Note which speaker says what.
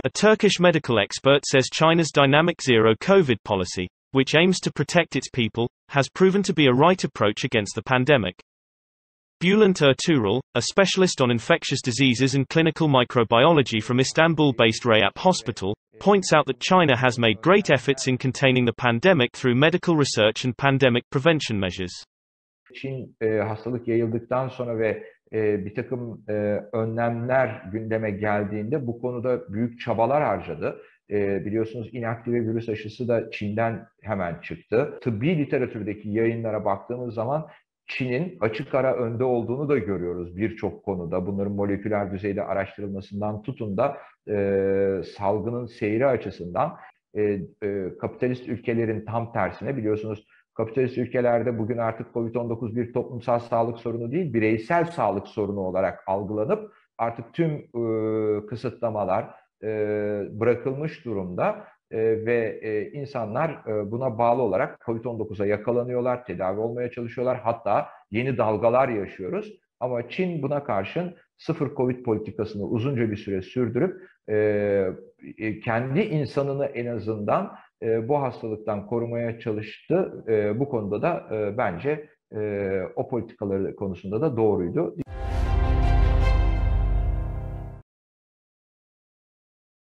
Speaker 1: A Turkish medical expert says China's dynamic zero-COVID policy, which aims to protect its people, has proven to be a right approach against the pandemic. Bülent Ertuğrul, a specialist on infectious diseases and clinical microbiology from Istanbul-based Rayap Hospital, points out that China has made great efforts in containing the pandemic through medical research and pandemic prevention measures.
Speaker 2: Çin hastalık yayıldıktan sonra ve bir takım önlemler gündeme geldiğinde bu konuda büyük çabalar harcadı. Biliyorsunuz inaktive virüs aşısı da Çin'den hemen çıktı. Tıbbi literatürdeki yayınlara baktığımız zaman Çin'in açık ara önde olduğunu da görüyoruz birçok konuda. Bunların moleküler düzeyde araştırılmasından tutun da salgının seyri açısından kapitalist ülkelerin tam tersine biliyorsunuz kapitalist ülkelerde bugün artık COVID-19 bir toplumsal sağlık sorunu değil, bireysel sağlık sorunu olarak algılanıp artık tüm kısıtlamalar bırakılmış durumda ve insanlar buna bağlı olarak COVID-19'a yakalanıyorlar, tedavi olmaya çalışıyorlar. Hatta yeni dalgalar yaşıyoruz. Ama Çin buna karşın sıfır COVID politikasını uzunca bir süre sürdürüp kendi insanını en azından bu hastalıktan korumaya çalıştı. Bu konuda da bence o politikaları konusunda da doğruydu.